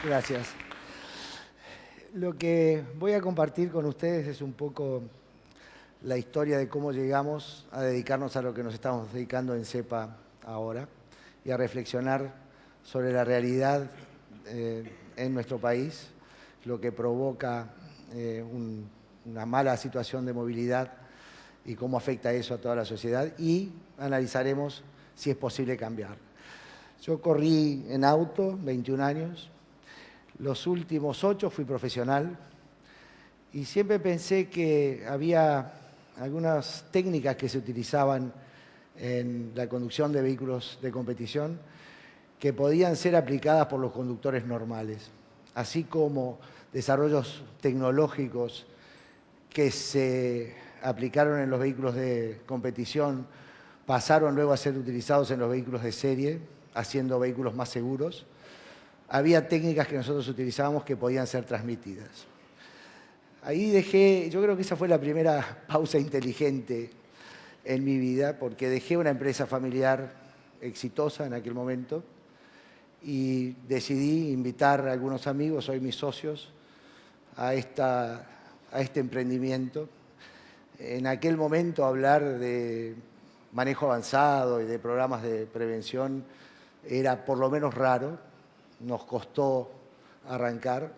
Gracias. Lo que voy a compartir con ustedes es un poco la historia de cómo llegamos a dedicarnos a lo que nos estamos dedicando en CEPA ahora y a reflexionar sobre la realidad en nuestro país, lo que provoca una mala situación de movilidad y cómo afecta eso a toda la sociedad, y analizaremos si es posible cambiar. Yo corrí en auto 21 años, los últimos 8 fui profesional y siempre pensé que había algunas técnicas que se utilizaban en la conducción de vehículos de competición que podían ser aplicadas por los conductores normales, así como desarrollos tecnológicos que se aplicaron en los vehículos de competición pasaron luego a ser utilizados en los vehículos de serie, haciendo vehículos más seguros. Había técnicas que nosotros utilizábamos que podían ser transmitidas. Ahí dejé, yo creo que esa fue la primera pausa inteligente en mi vida, porque dejé una empresa familiar exitosa en aquel momento y decidí invitar a algunos amigos, hoy mis socios, a este emprendimiento. En aquel momento hablar de manejo avanzado y de programas de prevención era por lo menos raro, nos costó arrancar.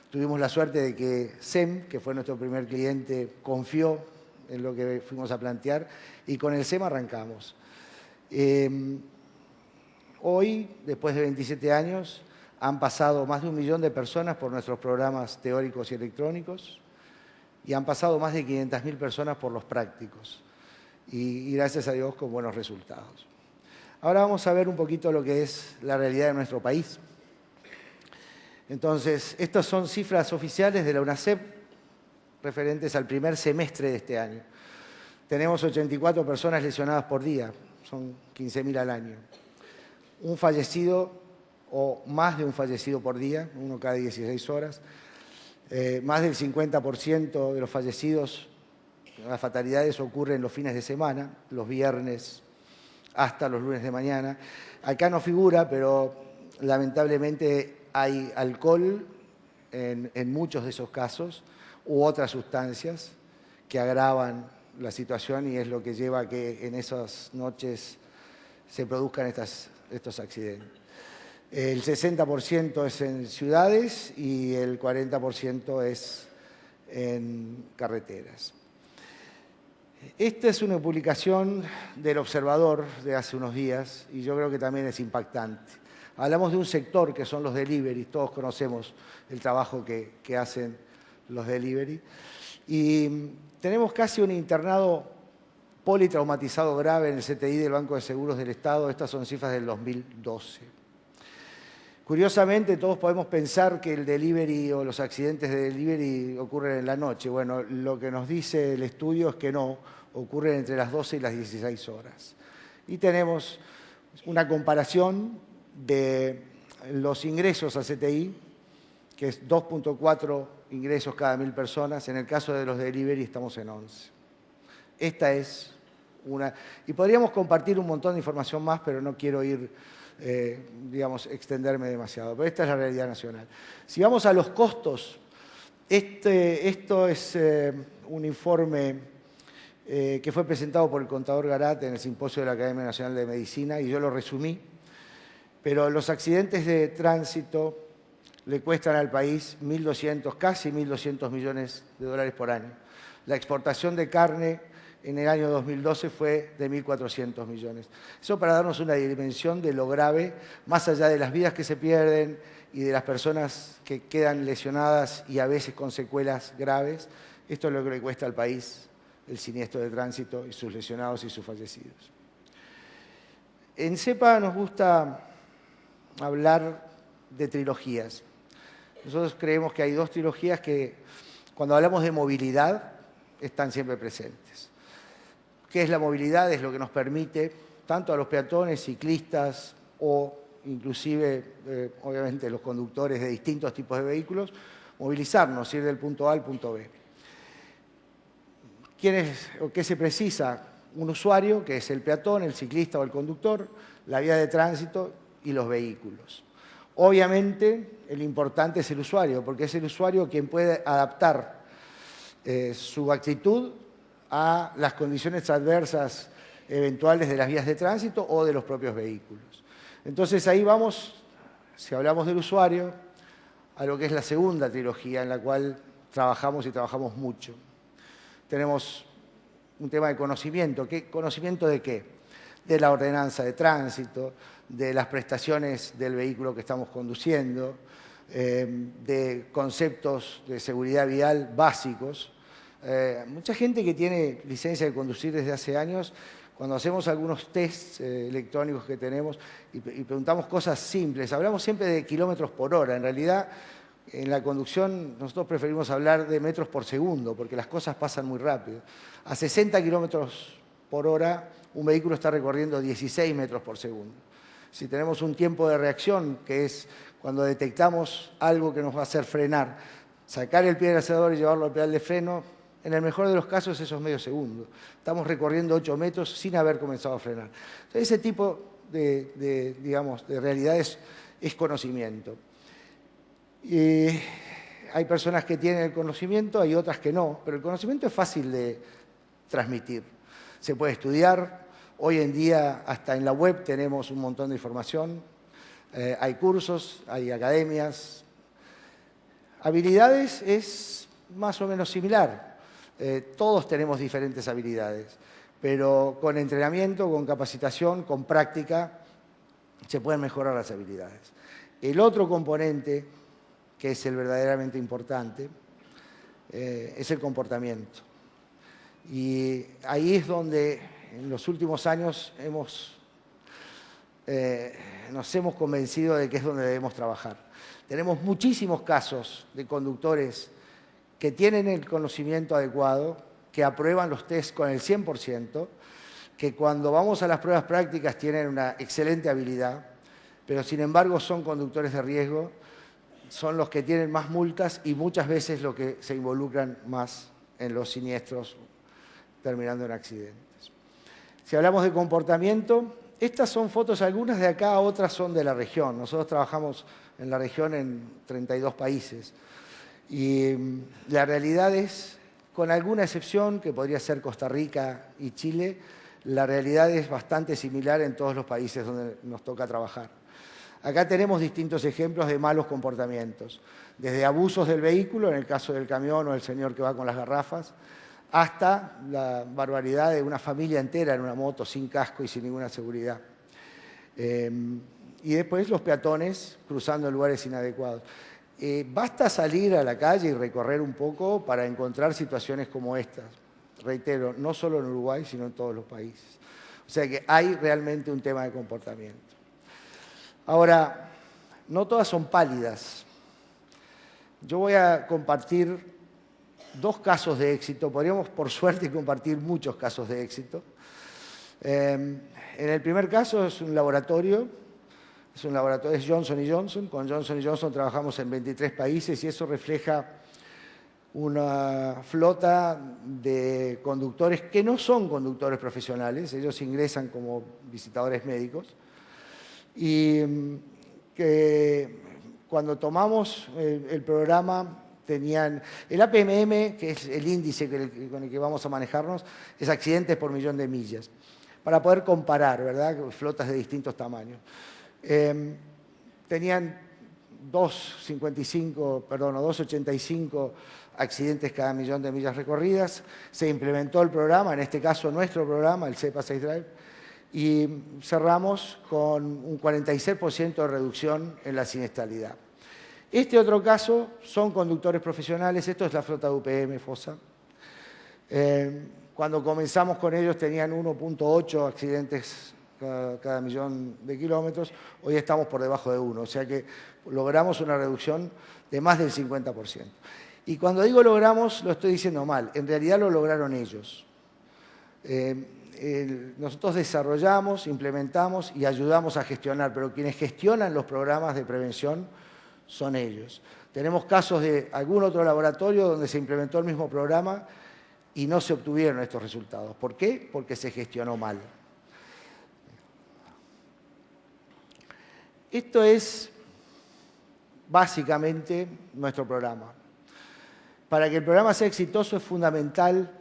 Tuvimos la suerte de que SEM, que fue nuestro primer cliente, confió en lo que fuimos a plantear y con el SEM arrancamos. Hoy, después de 27 años, han pasado más de 1 millón de personas por nuestros programas teóricos y electrónicos y han pasado más de 500.000 personas por los prácticos y gracias a Dios con buenos resultados. Ahora vamos a ver un poquito lo que es la realidad de nuestro país. Entonces, estas son cifras oficiales de la UNACEP referentes al primer semestre de este año. Tenemos 84 personas lesionadas por día, son 15.000 al año. Un fallecido o más de un fallecido por día, uno cada 16 horas. Más del 50% de los fallecidos, las fatalidades ocurren los fines de semana, los viernes hasta los lunes de mañana. Acá no figura, pero lamentablemente hay alcohol en muchos de esos casos u otras sustancias que agravan la situación y es lo que lleva a que en esas noches se produzcan estos accidentes. El 60% es en ciudades y el 40% es en carreteras. Esta es una publicación del Observador de hace unos días y yo creo que también es impactante. Hablamos de un sector que son los delivery, todos conocemos el trabajo que hacen los delivery. Y tenemos casi un internado politraumatizado grave en el CTI del Banco de Seguros del Estado. Estas son cifras del 2012. Curiosamente, todos podemos pensar que el delivery o los accidentes de delivery ocurren en la noche. Bueno, lo que nos dice el estudio es que no, ocurren entre las 12 y las 16 horas. Y tenemos una comparación de los ingresos a CTI, que es 2.4 ingresos cada 1.000 personas. En el caso de los delivery estamos en 11. Esta es una... Y podríamos compartir un montón de información más, pero no quiero ir, extenderme demasiado. Pero esta es la realidad nacional. Si vamos a los costos, esto es un informe que fue presentado por el contador Garat en el simposio de la Academia Nacional de Medicina y yo lo resumí. Pero los accidentes de tránsito le cuestan al país casi 1.200 millones de dólares por año. La exportación de carne en el año 2012 fue de 1.400 millones. Eso para darnos una dimensión de lo grave, más allá de las vidas que se pierden y de las personas que quedan lesionadas y a veces con secuelas graves. Esto es lo que le cuesta al país el siniestro de tránsito y sus lesionados y sus fallecidos. En CEPA nos gusta hablar de trilogías. Nosotros creemos que hay 2 trilogías que, cuando hablamos de movilidad, están siempre presentes. ¿Qué es la movilidad? Es lo que nos permite, tanto a los peatones, ciclistas o inclusive, obviamente, los conductores de distintos tipos de vehículos, movilizarnos, ir del punto A al punto B. ¿Qué se precisa? Un usuario, que es el peatón, el ciclista o el conductor, la vía de tránsito y los vehículos. Obviamente, el importante es el usuario, porque es el usuario quien puede adaptar su actitud a las condiciones adversas eventuales de las vías de tránsito o de los propios vehículos. Entonces ahí vamos, si hablamos del usuario, a lo que es la segunda trilogía en la cual trabajamos y trabajamos mucho. Tenemos un tema de conocimiento. ¿Conocimiento de qué? De la ordenanza de tránsito, de las prestaciones del vehículo que estamos conduciendo, de conceptos de seguridad vial básicos. Mucha gente que tiene licencia de conducir desde hace años, cuando hacemos algunos tests electrónicos que tenemos y preguntamos cosas simples, hablamos siempre de kilómetros por hora. En realidad, en la conducción nosotros preferimos hablar de metros por segundo, porque las cosas pasan muy rápido. A 60 kilómetros por hora, un vehículo está recorriendo 16 metros por segundo. Si tenemos un tiempo de reacción, que es cuando detectamos algo que nos va a hacer frenar, sacar el pie del acelerador y llevarlo al pedal de freno, en el mejor de los casos eso es medio segundo. Estamos recorriendo 8 metros sin haber comenzado a frenar. Entonces, ese tipo digamos, de realidades es conocimiento. Y hay personas que tienen el conocimiento, hay otras que no, pero el conocimiento es fácil de transmitir. Se puede estudiar, hoy en día hasta en la web tenemos un montón de información, hay cursos, hay academias. Habilidades es más o menos similar, todos tenemos diferentes habilidades, pero con entrenamiento, con capacitación, con práctica, se pueden mejorar las habilidades. El otro componente, que es el verdaderamente importante, es el comportamiento. Y ahí es donde en los últimos años nos hemos convencido de que es donde debemos trabajar. Tenemos muchísimos casos de conductores que tienen el conocimiento adecuado, que aprueban los test con el 100%, que cuando vamos a las pruebas prácticas tienen una excelente habilidad, pero sin embargo son conductores de riesgo, son los que tienen más multas y muchas veces los que se involucran más en los siniestros, terminando en accidentes. Si hablamos de comportamiento, estas son fotos, algunas de acá, otras son de la región. Nosotros trabajamos en la región en 32 países. Y la realidad es, con alguna excepción, que podría ser Costa Rica y Chile, la realidad es bastante similar en todos los países donde nos toca trabajar. Acá tenemos distintos ejemplos de malos comportamientos, desde abusos del vehículo, en el caso del camión o el señor que va con las garrafas, hasta la barbaridad de una familia entera en una moto sin casco y sin ninguna seguridad. Y después los peatones cruzando en lugares inadecuados. Basta salir a la calle y recorrer un poco para encontrar situaciones como estas. Reitero, no solo en Uruguay, sino en todos los países. O sea que hay realmente un tema de comportamiento. Ahora, no todas son pálidas. Yo voy a compartir 2 casos de éxito. Podríamos, por suerte, compartir muchos casos de éxito. En el primer caso es un laboratorio. Es Johnson & Johnson. Con Johnson & Johnson trabajamos en 23 países y eso refleja una flota de conductores que no son conductores profesionales. Ellos ingresan como visitadores médicos. Y que cuando tomamos el programa tenían el APMM, que es el índice con el que vamos a manejarnos, es accidentes por millón de millas, para poder comparar, ¿verdad?, flotas de distintos tamaños. Tenían 2,85 accidentes cada millón de millas recorridas. Se implementó el programa, en este caso nuestro programa, el CEPA 6 Drive, y cerramos con un 46% de reducción en la siniestralidad. Este otro caso son conductores profesionales, esto es la flota de UPM FOSA. Cuando comenzamos con ellos tenían 1,8 accidentes cada millón de kilómetros, hoy estamos por debajo de 1, o sea que logramos una reducción de más del 50%. Y cuando digo logramos, lo estoy diciendo mal, en realidad lo lograron ellos. Nosotros desarrollamos, implementamos y ayudamos a gestionar, pero quienes gestionan los programas de prevención son ellos. Tenemos casos de algún otro laboratorio donde se implementó el mismo programa y no se obtuvieron estos resultados. ¿Por qué? Porque se gestionó mal. Esto es básicamente nuestro programa. Para que el programa sea exitoso es fundamental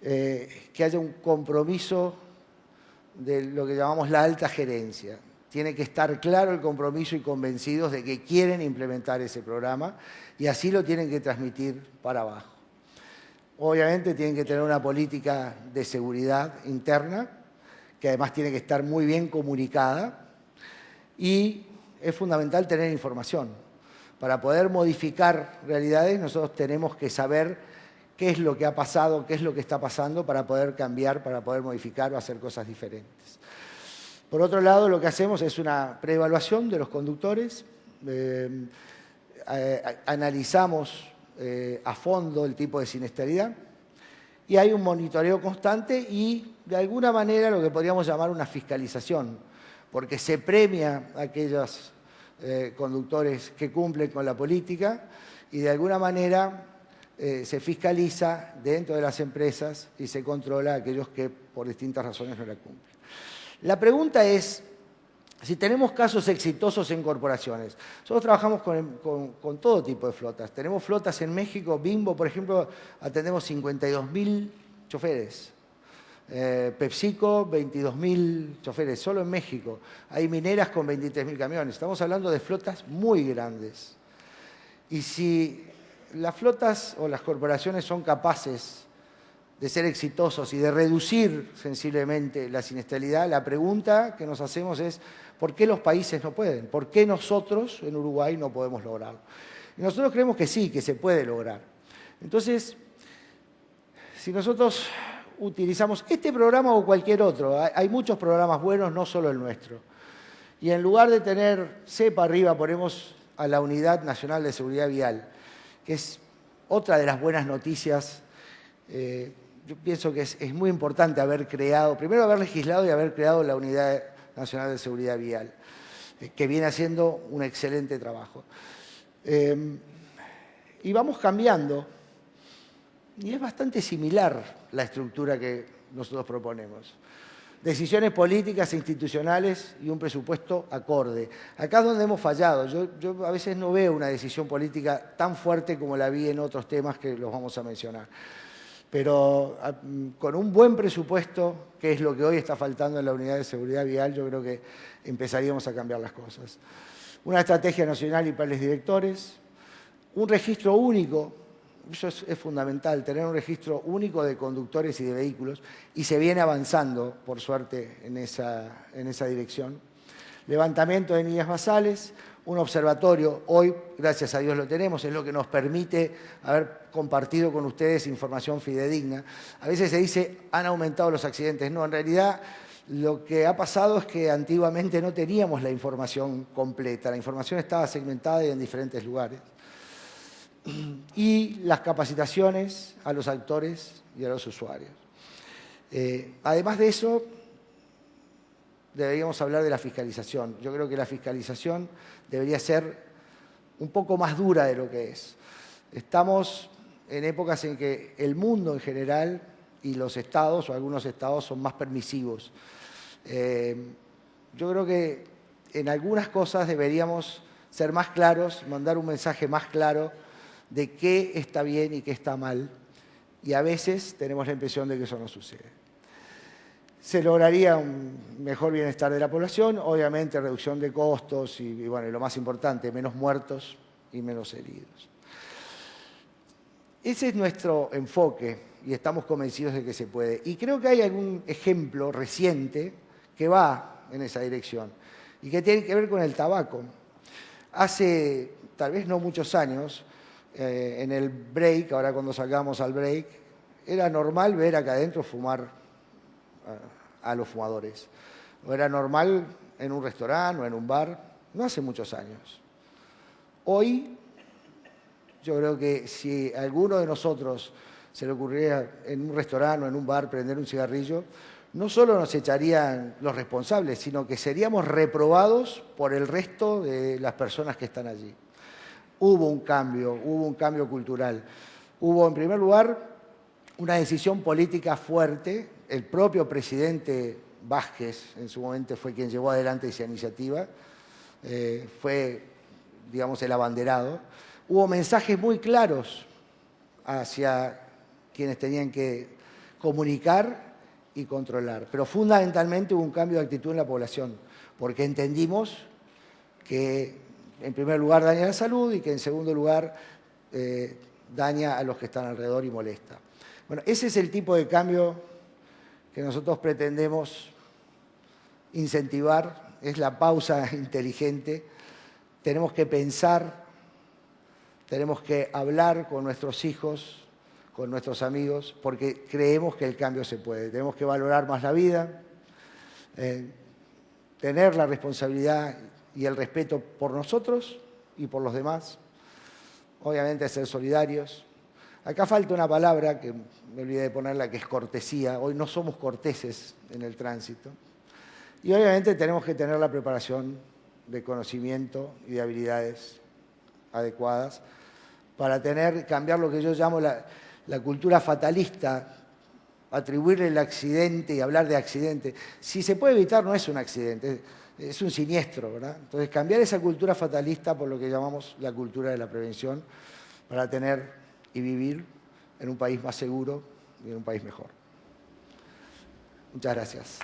que haya un compromiso de lo que llamamos la alta gerencia. Tiene que estar claro el compromiso y convencidos de que quieren implementar ese programa y así lo tienen que transmitir para abajo. Obviamente tienen que tener una política de seguridad interna, que además tiene que estar muy bien comunicada, y es fundamental tener información. Para poder modificar realidades nosotros tenemos que saber qué es lo que ha pasado, qué es lo que está pasando para poder cambiar, para poder modificar o hacer cosas diferentes. Por otro lado, lo que hacemos es una preevaluación de los conductores, analizamos a fondo el tipo de siniestralidad y hay un monitoreo constante y de alguna manera lo que podríamos llamar una fiscalización, porque se premia a aquellos conductores que cumplen con la política y de alguna manera se fiscaliza dentro de las empresas y se controla a aquellos que por distintas razones no la cumplen. La pregunta es si tenemos casos exitosos en corporaciones. Nosotros trabajamos con todo tipo de flotas. Tenemos flotas en México, Bimbo, por ejemplo, atendemos 52.000 choferes. PepsiCo, 22.000 choferes, solo en México. Hay mineras con 23.000 camiones. Estamos hablando de flotas muy grandes. Y si las flotas o las corporaciones son capaces de ser exitosos y de reducir sensiblemente la siniestralidad, la pregunta que nos hacemos es ¿por qué los países no pueden? ¿Por qué nosotros en Uruguay no podemos lograrlo? Y nosotros creemos que sí, que se puede lograr. Entonces, si nosotros utilizamos este programa o cualquier otro, hay muchos programas buenos, no solo el nuestro, y en lugar de tener CEPA arriba ponemos a la Unidad Nacional de Seguridad Vial, que es otra de las buenas noticias. Yo pienso que es muy importante haber creado, primero haber legislado y haber creado la Unidad Nacional de Seguridad Vial, que viene haciendo un excelente trabajo. Y vamos cambiando, y es bastante similar la estructura que nosotros proponemos. Decisiones políticas e institucionales y un presupuesto acorde. Acá es donde hemos fallado. Yo a veces no veo una decisión política tan fuerte como la vi en otros temas que los vamos a mencionar. Pero con un buen presupuesto, que es lo que hoy está faltando en la Unidad de Seguridad Vial, yo creo que empezaríamos a cambiar las cosas. Una estrategia nacional y planes directores, un registro único, eso es fundamental, tener un registro único de conductores y de vehículos, y se viene avanzando, por suerte, en esa dirección. Levantamiento de líneas basales, un observatorio, hoy, gracias a Dios lo tenemos, es lo que nos permite haber compartido con ustedes información fidedigna. A veces se dice, han aumentado los accidentes. No, en realidad lo que ha pasado es que antiguamente no teníamos la información completa, la información estaba segmentada y en diferentes lugares. Y las capacitaciones a los actores y a los usuarios. Además de eso, deberíamos hablar de la fiscalización. Yo creo que la fiscalización debería ser un poco más dura de lo que es. Estamos en épocas en que el mundo en general y los estados o algunos estados son más permisivos. Yo creo que en algunas cosas deberíamos ser más claros, mandar un mensaje más claro de qué está bien y qué está mal. Y a veces tenemos la impresión de que eso no sucede. Se lograría un mejor bienestar de la población, obviamente reducción de costos y bueno, y lo más importante, menos muertos y menos heridos. Ese es nuestro enfoque y estamos convencidos de que se puede. Y creo que hay algún ejemplo reciente que va en esa dirección y que tiene que ver con el tabaco. Hace tal vez no muchos años, en el break, ahora cuando salgamos al break, era normal ver acá adentro fumar a los fumadores. O era normal en un restaurante o en un bar, no hace muchos años. Hoy, yo creo que si a alguno de nosotros se le ocurriera en un restaurante o en un bar prender un cigarrillo, no solo nos echarían los responsables, sino que seríamos reprobados por el resto de las personas que están allí. Hubo un cambio cultural. Hubo, en primer lugar, una decisión política fuerte. El propio presidente Vázquez, en su momento, fue quien llevó adelante esa iniciativa. Fue digamos, el abanderado, hubo mensajes muy claros hacia quienes tenían que comunicar y controlar. Pero fundamentalmente hubo un cambio de actitud en la población, porque entendimos que en primer lugar daña la salud y que en segundo lugar daña a los que están alrededor y molesta. Bueno, ese es el tipo de cambio que nosotros pretendemos incentivar, es la pausa inteligente. Tenemos que pensar, tenemos que hablar con nuestros hijos, con nuestros amigos, porque creemos que el cambio se puede. Tenemos que valorar más la vida, tener la responsabilidad y el respeto por nosotros y por los demás. Obviamente ser solidarios. Acá falta una palabra que me olvidé de ponerla, que es cortesía. Hoy no somos corteses en el tránsito. Y obviamente tenemos que tener la preparación de conocimiento y de habilidades adecuadas para cambiar lo que yo llamo la cultura fatalista, atribuirle el accidente y hablar de accidente. Si se puede evitar, no es un accidente, es un siniestro, ¿verdad? Entonces, cambiar esa cultura fatalista por lo que llamamos la cultura de la prevención para tener y vivir en un país más seguro y en un país mejor. Muchas gracias.